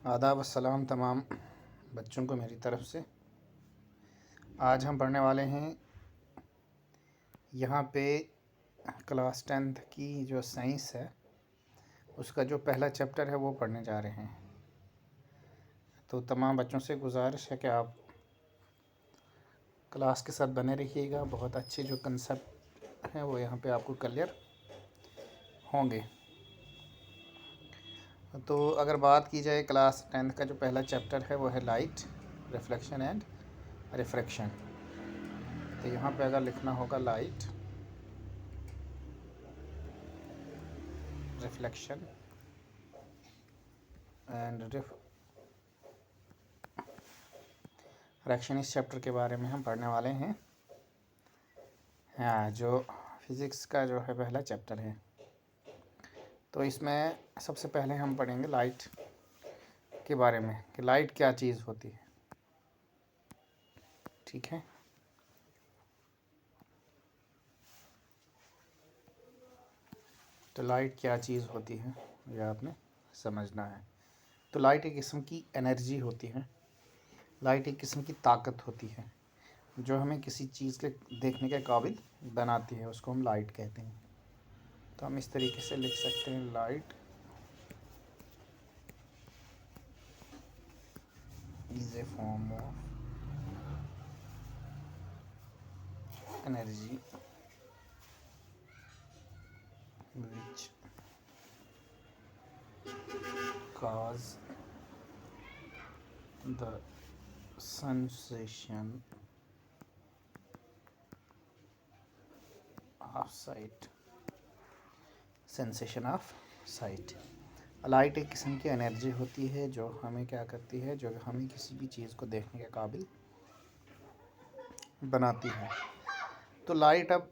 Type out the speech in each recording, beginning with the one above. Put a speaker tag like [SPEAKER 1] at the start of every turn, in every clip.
[SPEAKER 1] आदाब अस्सलाम तमाम बच्चों को मेरी तरफ़ से। आज हम पढ़ने वाले हैं यहाँ पे क्लास 10th की जो साइंस है उसका जो पहला चैप्टर है वो पढ़ने जा रहे हैं। तो तमाम बच्चों से गुजारिश है कि आप क्लास के साथ बने रहिएगा। बहुत अच्छे जो कंसेप्ट हैं वो यहाँ पे आपको क्लियर होंगे। तो अगर बात की जाए क्लास 10th का जो पहला चैप्टर है वो है लाइट, रिफ्लेक्शन एंड रिफ्रैक्शन। तो यहाँ पे अगर लिखना होगा लाइट, रिफ्लेक्शन एंड रिफ्रैक्शन, इस चैप्टर के बारे में हम पढ़ने वाले हैं। हाँ, जो फिज़िक्स का जो है पहला चैप्टर है। तो इसमें सबसे पहले हम पढ़ेंगे लाइट के बारे में कि लाइट क्या चीज़ होती है। ठीक है, तो लाइट क्या चीज़ होती है ये आपने समझना है। तो लाइट एक किस्म की एनर्जी होती है, लाइट एक किस्म की ताकत होती है जो हमें किसी चीज़ के देखने के काबिल बनाती है, उसको हम लाइट कहते हैं। तो हम इस तरीके से लिख सकते हैं, light is a form of energy which cause the sensation of sight। Sensation of site. Light एक किस्म की एनर्जी होती है जो हमें क्या करती है, जो हमें किसी भी चीज़ को देखने के काबिल बनाती है। तो लाइट अब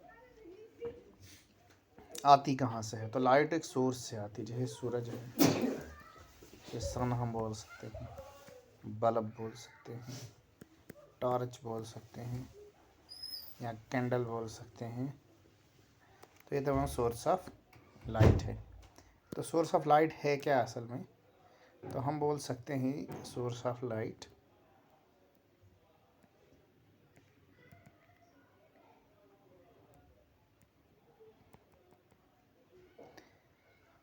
[SPEAKER 1] आती कहाँ से है? तो लाइट एक सोर्स से आती है, जैसे सूरज है, ये सन हम बोल सकते हैं, बल्ब बोल सकते हैं, टॉर्च बोल सकते हैं या कैंडल बोल सकते हैं। तो ये तमाम सोर्स ऑफ लाइट है। तो सोर्स ऑफ लाइट है क्या असल में? तो हम बोल सकते हैं source of light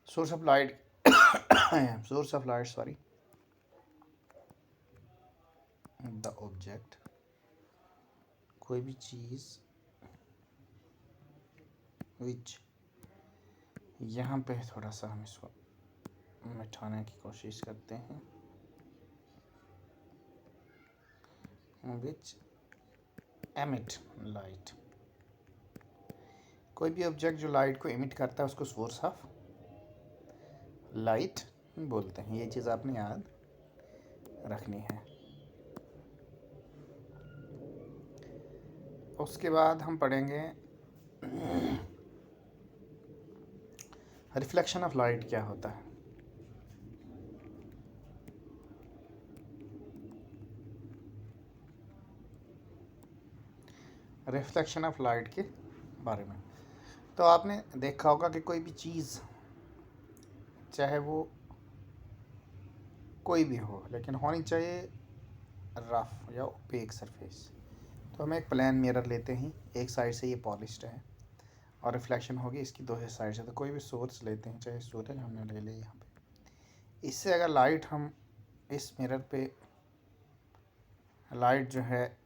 [SPEAKER 1] source of light source of light sorry the object, कोई भी चीज़ विच, यहाँ पे थोड़ा सा हम इसको मिटाने की कोशिश करते हैं, विच एमिट लाइट। कोई भी ऑब्जेक्ट जो लाइट को एमिट करता है उसको सोर्स ऑफ लाइट बोलते हैं। ये चीज़ आपने याद रखनी है। उसके बाद हम पढ़ेंगे रिफ्लेक्शन ऑफ लाइट क्या होता है। रिफ्लेक्शन ऑफ लाइट के बारे में तो आपने देखा होगा कि कोई भी चीज़, चाहे वो कोई भी हो, लेकिन होनी चाहिए रफ या ओपेक सरफेस। तो हम एक प्लेन मिरर लेते हैं, एक साइड से ये पॉलिश्ड है और रिफ्लेक्शन होगी इसकी दो साइड से। तो कोई भी सोर्स लेते हैं, चाहे सूरज हमने ले लिया यहाँ पे, इससे अगर लाइट हम इस मिरर पे, लाइट जो है,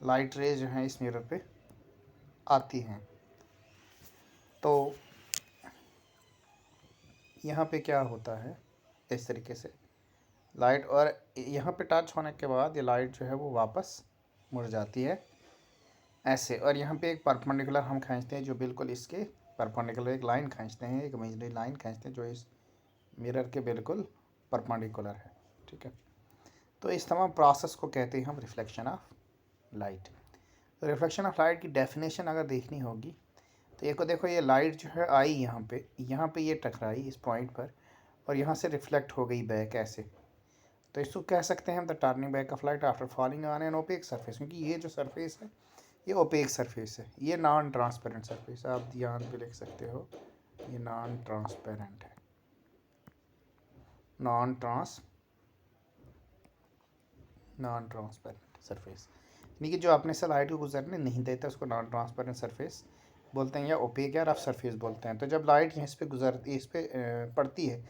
[SPEAKER 1] लाइट रे जो है इस मिरर पे आती हैं, तो यहाँ पे क्या होता है, इस तरीके से लाइट, और यहाँ पे टच होने के बाद ये लाइट जो है वो वापस मुड़ जाती है ऐसे। और यहाँ पे एक परपेंडिकुलर हम खींचते हैं जो बिल्कुल इसके परपेंडिकुलर, एक लाइन खींचते हैं, एक इमेजिनरी लाइन खींचते हैं जो इस मिरर के बिल्कुल परपेंडिकुलर है। ठीक है, तो इस तमाम प्रोसेस को कहते हैं हम रिफ्लेक्शन ऑफ लाइट। तो रिफ्लेक्शन ऑफ लाइट की डेफिनेशन अगर देखनी होगी तो ये को देखो, ये लाइट जो है आई यहाँ पे ये टकराई इस पॉइंट पर और यहाँ से रिफ्लेक्ट हो गई बैक ऐसे। तो इसको कह सकते हैं हम the turning back of light after falling on an opaque surface, क्योंकि ये जो सरफेस है ये ओपेक सरफेस है, ये नॉन ट्रांसपेरेंट सरफेस है। आप ध्यान पे लिख सकते हो, ये नॉन ट्रांसपेरेंट है। नॉन ट्रांसपेरेंट सरफेस, यानी कि जो अपने से लाइट को गुजरने नहीं देता उसको नॉन ट्रांसपेरेंट सरफेस बोलते हैं, या ओपेक या रफ सरफेस बोलते हैं। तो जब लाइट यहाँ इस पे गुजरती, इस पे पड़ती है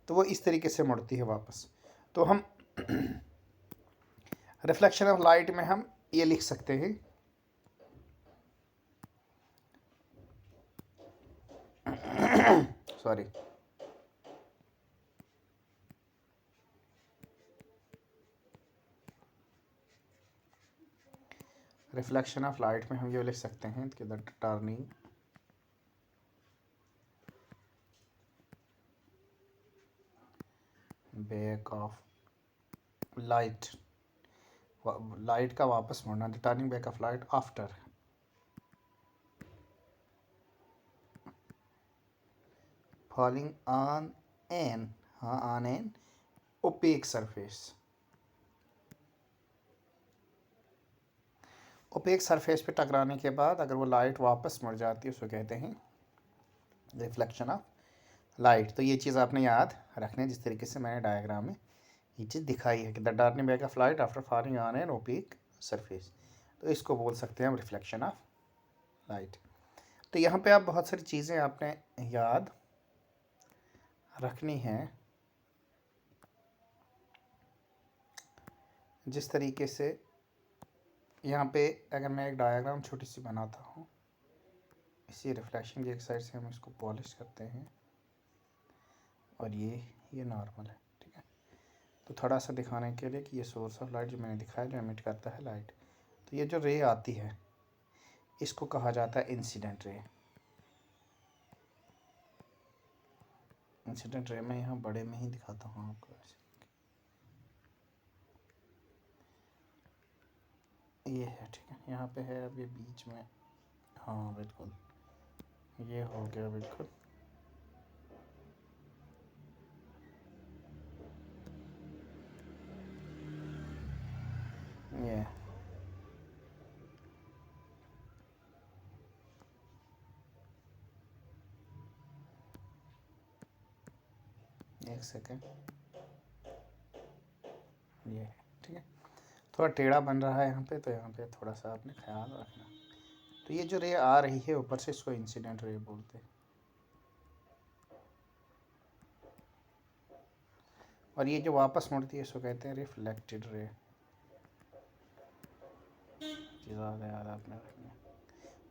[SPEAKER 1] तो वो इस तरीके से मुड़ती है वापस। तो हम रिफ्लेक्शन ऑफ लाइट में हम ये लिख सकते हैं, सॉरी, रिफ्लेक्शन ऑफ लाइट में हम ये लिख सकते हैं कि the turning back of light, light का वापस मुड़ना, the turning back of light after falling on an, हाँ, on an opaque surface. Opaque surface पे टकराने के बाद अगर वो लाइट वापस मुड़ जाती है उसको कहते हैं रिफ्लेक्शन ऑफ लाइट। तो ये चीज़ आपने याद रखना है, जिस तरीके से मैंने डायग्राम में ये चीज़ दिखाई है कि the turning back of light after falling on an opaque surface, तो इसको बोल सकते हैं हम रिफ्लेक्शन ऑफ लाइट। तो यहाँ पे आप बहुत सारी चीज़ें आपने याद रखनी है, जिस तरीके से यहाँ पे अगर मैं एक डायग्राम छोटी सी बनाता हूँ, इसी रिफ्लेक्शन की एक साइड से हम इसको पॉलिश करते हैं और ये नॉर्मल है, ठीक है। तो थोड़ा सा दिखाने के लिए कि ये सोर्स ऑफ लाइट जो मैंने दिखाया जो एमिट करता है लाइट, तो ये जो रे आती है इसको कहा जाता है इंसिडेंट रे। इंसिडेंट रे में यहाँ बड़े में ही दिखाता हूँ आपको, ये है, ठीक है, यहाँ पे है अभी बीच में, हाँ बिल्कुल ये हो गया बिल्कुल। ये एक सेकेंड, ये है, ठीक है, थोड़ा टेढ़ा बन रहा है यहाँ पे, तो यहाँ पे थोड़ा सा आपने ख्याल रखना। तो ये जो रे आ रही है ऊपर से इसको इंसिडेंट रे बोलते हैं, और ये जो वापस मुड़ती है इसको कहते हैं रिफ्लेक्टेड रे। ज़्यादा याद आपने रखनी है।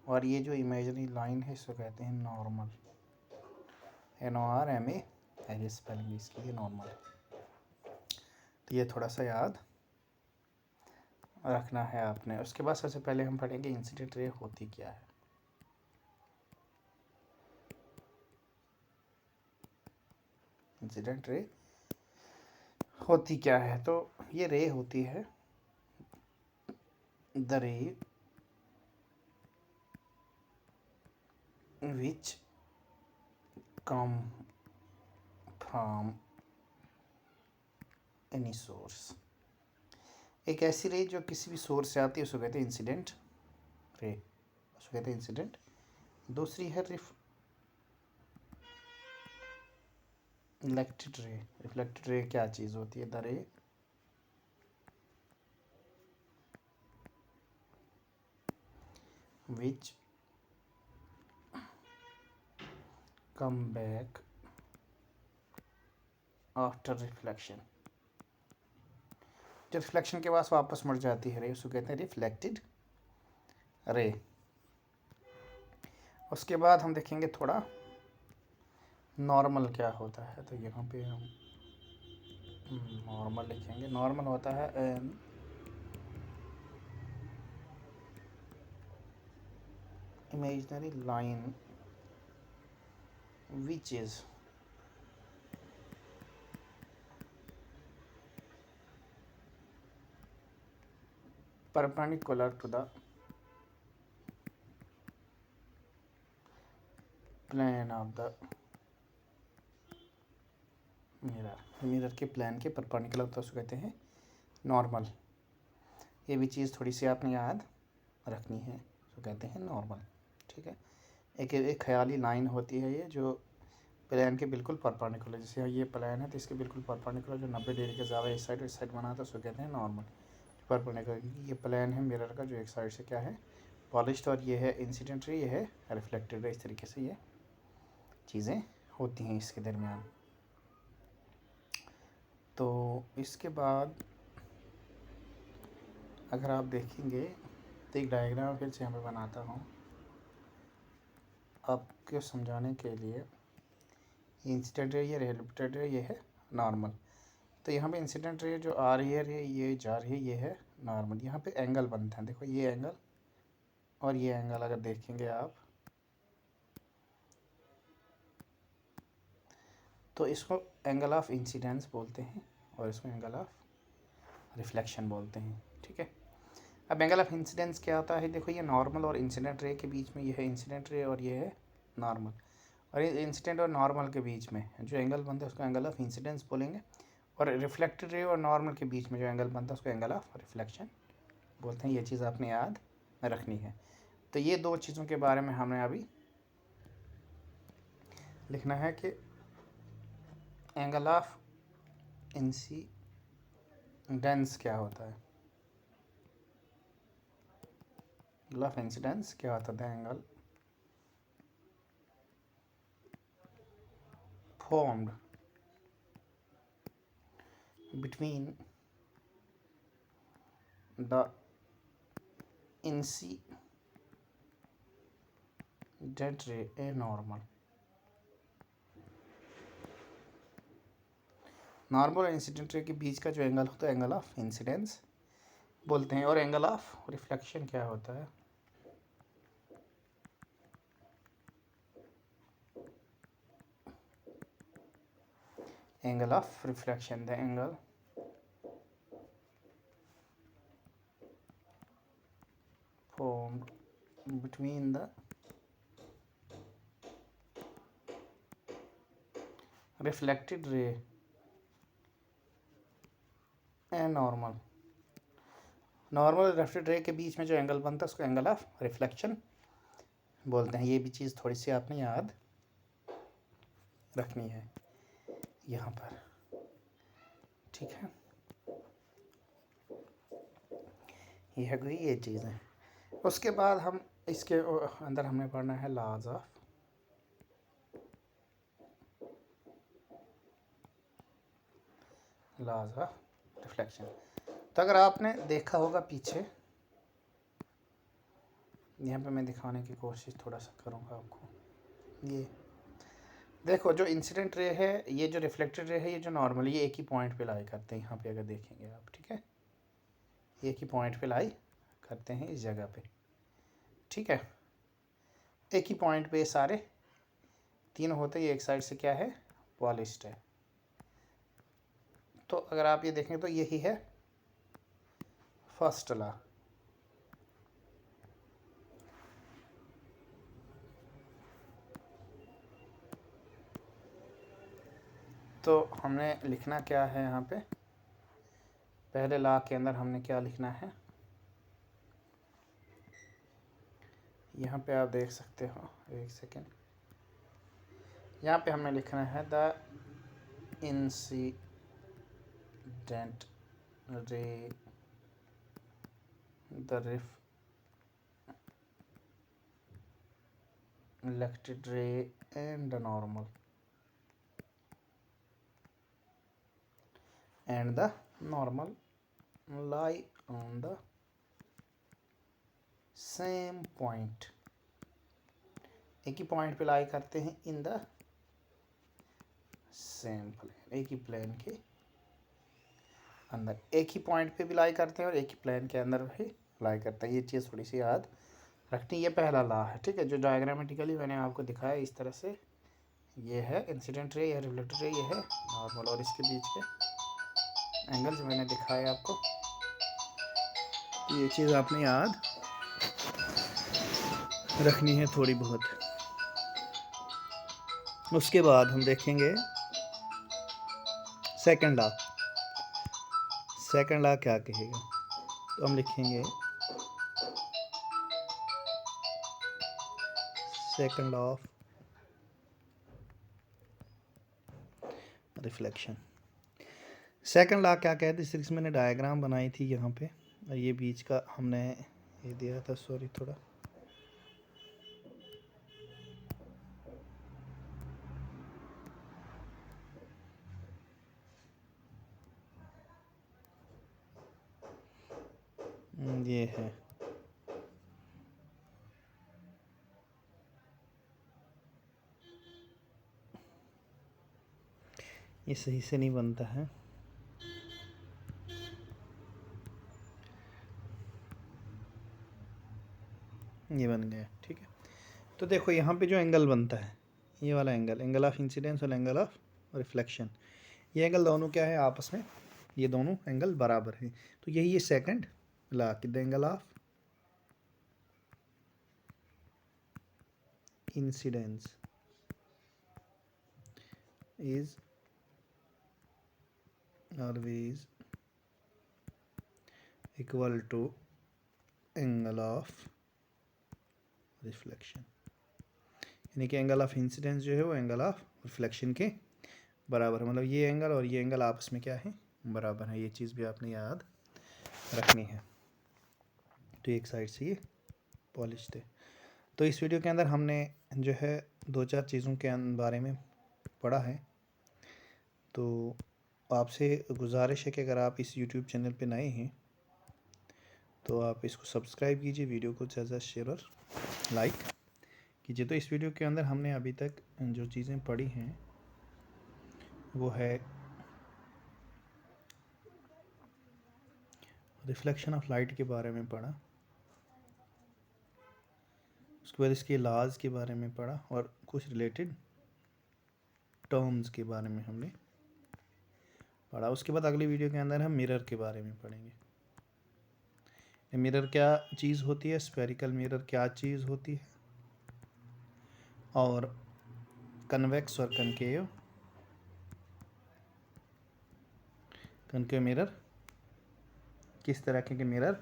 [SPEAKER 1] और ये जो इमेजिनरी लाइन है इसको कहते हैं नॉर्मल, NORMAL, ऐसे स्पेलिंग इसकी, ये नॉर्मल है। तो ये थोड़ा सा याद रखना है आपने। उसके बाद सबसे पहले हम पढ़ेंगे इंसिडेंट रे होती क्या है। इंसिडेंट रे होती क्या है, तो ये रे होती है द रे विच कम फ्रॉम एनी सोर्स। एक ऐसी रे जो किसी भी सोर्स से आती है उसको कहते हैं इंसिडेंट रे, उसको कहते हैं इंसिडेंट। दूसरी है रिफ्लेक्टेड रे। रिफ्लेक्टेड रे क्या चीज़ होती है, द रे विच कम बैक आफ्टर रिफ्लेक्शन, जो रिफ्लेक्शन के बाद वापस मुड़ जाती है रे उसको कहते हैं रिफ्लेक्टेड रे। उसके बाद हम देखेंगे थोड़ा नॉर्मल क्या होता है, तो यहाँ पे हम नॉर्मल लिखेंगे। नॉर्मल होता है an imaginary line which is perpendicular to the plane of the mirror. Mirror के प्लेन के परपेंडिकुलर होता है उसको कहते हैं नॉर्मल। ये भी चीज़ थोड़ी सी आपने याद रखनी है, उसको कहते हैं नॉर्मल, ठीक है। एक ख्याली लाइन होती है ये जो प्लेन के बिल्कुल परपेंडिकुलर, जैसे ये प्लेन है तो इसके बिल्कुल परपेंडिकुलर जो 90 डिग्री के ज़्यादा इस साइड बना था उसको कहते हैं नॉर्मल परपेंडिकुलर, क्योंकि ये प्लेन है मिरर का जो एक साइड से क्या है पॉलिश्ड, और ये है इंसिडेंट रे, ये है रिफ्लेक्टेड रे। इस तरीके से ये चीज़ें होती हैं इसके दरमियान। तो इसके बाद अगर आप देखेंगे तो एक डायग्राम फिर से यहाँ पे बनाता हूँ आपको समझाने के लिए। इंसिडेंट रे ये रिफ्लेक्टेड रे, ये है नॉर्मल। तो यहाँ पे इंसिडेंट रे जो आ रही है ये जा रही है, ये है नॉर्मल। यहाँ पे एंगल बनते हैं, देखो ये एंगल और ये एंगल अगर देखेंगे आप तो इसको एंगल ऑफ इंसिडेंस बोलते हैं और इसको एंगल ऑफ रिफ्लेक्शन बोलते हैं। ठीक है, अब एंगल ऑफ इंसिडेंस क्या होता है, देखो ये नॉर्मल और इंसिडेंट रे के बीच में ये है इंसिडेंट रे और ये है नॉर्मल, और ये इंसिडेंट और नॉर्मल के बीच में जो एंगल बनता है उसको एंगल ऑफ इंसिडेंस बोलेंगे, और रिफ्लेक्टेड रे और नॉर्मल के बीच में जो एंगल बनता है उसको एंगल ऑफ रिफ्लेक्शन बोलते हैं। ये चीज़ आपने याद रखनी है। तो ये दो चीज़ों के बारे में हमें अभी लिखना है कि एंगल ऑफ इंसिडेंस क्या होता है, एंगल ऑफ इंसिडेंस क्या होता है, angle formed between the incident ray and normal और इंसिडेंट रे के बीच का जो एंगल होता है एंगल ऑफ इंसिडेंस बोलते हैं। और एंगल ऑफ रिफ्लेक्शन क्या होता है, angle of reflection, the angle formed between the reflected ray and normal और रिफ्लेक्टेड रे के बीच में जो एंगल बनता है उसको एंगल ऑफ रिफ्लेक्शन बोलते हैं। ये भी चीज़ थोड़ी सी आपने याद रखनी है यहाँ पर। ठीक है, यह कोई ये चीज़ है। उसके बाद हम इसके अंदर हमने पढ़ना है लॉज ऑफ रिफ्लेक्शन। तो अगर आपने देखा होगा पीछे, यहाँ पे मैं दिखाने की कोशिश थोड़ा सा करूँगा आपको। ये देखो जो इंसिडेंट रे है, ये जो रिफ्लेक्टेड रे है, ये जो नॉर्मल, ये एक ही पॉइंट पे लाई करते हैं। यहाँ पे अगर देखेंगे आप, ठीक है, एक ही पॉइंट पे लाई करते हैं इस जगह पे। ठीक है, एक ही पॉइंट पे सारे तीन होते हैं। ये एक साइड से क्या है पॉलिश्ड है। तो अगर आप ये देखें तो यही है फर्स्ट लॉ। तो हमने लिखना क्या है यहाँ पे, पहले लॉ के अंदर हमने क्या लिखना है, यहाँ पे आप देख सकते हो, एक सेकेंड, यहाँ पे हमने लिखना है the incident ray, the reflected ray and the normal lie on the same point। एक ही पॉइंट पे लाई करते हैं इन द सेम प्लेन, एक ही प्लेन के अंदर, एक ही पॉइंट पे भी लाई करते हैं और एक ही प्लेन के अंदर भी लाई करते हैं। ये चीज़ थोड़ी सी याद रखनी, ये पहला लॉ है। ठीक है, जो डायग्रामेटिकली मैंने आपको दिखाया इस तरह से, ये है इंसिडेंट रे, यह रिफ्लेक्टेड रे, ये है नॉर्मल, और इसके बीच के एंगल्स मैंने दिखाए आपको। ये चीज़ आपने याद रखनी है थोड़ी बहुत। उसके बाद हम देखेंगे सेकंड लॉ। सेकंड लॉ क्या कहेगा, तो हम लिखेंगे second law of reflection. Second law क्या कहते हैं, सिक्स मैंने डायग्राम बनाई थी यहाँ पे, और ये बीच का हमने ये दिया था, सॉरी थोड़ा ये है, ये सही से नहीं बनता है, ये बन गया, ठीक है। तो देखो यहाँ पे जो एंगल बनता है, ये वाला एंगल, एंगल ऑफ इंसिडेंस और एंगल ऑफ रिफ्लेक्शन, ये एंगल दोनों क्या है आपस में, ये दोनों एंगल बराबर है। तो यही है सेकंड लॉ कि the angle of incidence is always equal to angle of reflection, यानी कि एंगल ऑफ इंसिडेंस जो है वो एंगल ऑफ रिफ्लेक्शन के बराबर है। मतलब ये एंगल और ये एंगल आपस में क्या है, बराबर है। ये चीज़ भी आपने याद रखनी है। तो एक साइड से ये पॉलिश्ड है। तो इस वीडियो के अंदर हमने जो है दो चार चीज़ों के बारे में पढ़ा है। तो आपसे गुजारिश है कि अगर आप इस यूट्यूब चैनल पे नए हैं तो आप इसको सब्सक्राइब कीजिए, वीडियो को ज़्यादा शेयर और लाइक कीजिए। तो इस वीडियो के अंदर हमने अभी तक जो चीज़ें पढ़ी हैं वो है रिफ्लेक्शन ऑफ लाइट के बारे में पढ़ा, उसके बाद इसके लॉज के बारे में पढ़ा और कुछ रिलेटेड टर्म्स के बारे में हमने पढ़ा। उसके बाद अगली वीडियो के अंदर हम मिरर के बारे में पढ़ेंगे। मिरर क्या चीज़ होती है, स्फेरिकल मिरर क्या चीज़ होती है, और कन्वेक्स और कनकेव मिरर किस तरह के मिरर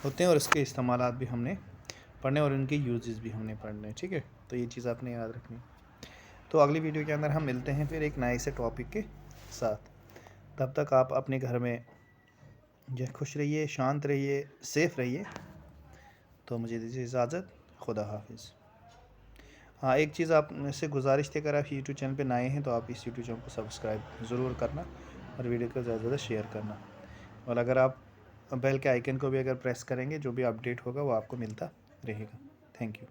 [SPEAKER 1] होते हैं और इसके इस्तेमालात भी हमने पढ़ने और उनके यूजेस भी हमने पढ़ने। ठीक है, तो ये चीज़ आपने याद रखनी। तो अगली वीडियो के अंदर हम मिलते हैं फिर एक नए से टॉपिक के साथ। तब तक आप अपने घर में जो खुश रहिए, शांत रहिए, सेफ रहिए। तो मुझे दीजिए इजाज़त, खुदा हाफिज़। हाँ, एक चीज़ आप से गुजारिश थी, अगर आप यूट्यूब चैनल पे नए हैं तो आप इस यूट्यूब चैनल को सब्सक्राइब ज़रूर करना और वीडियो को ज़्यादा से ज़्यादा शेयर करना। और अगर आप बेल के आइकन को भी अगर प्रेस करेंगे, जो भी अपडेट होगा वो आपको मिलता रहेगा। Thank you.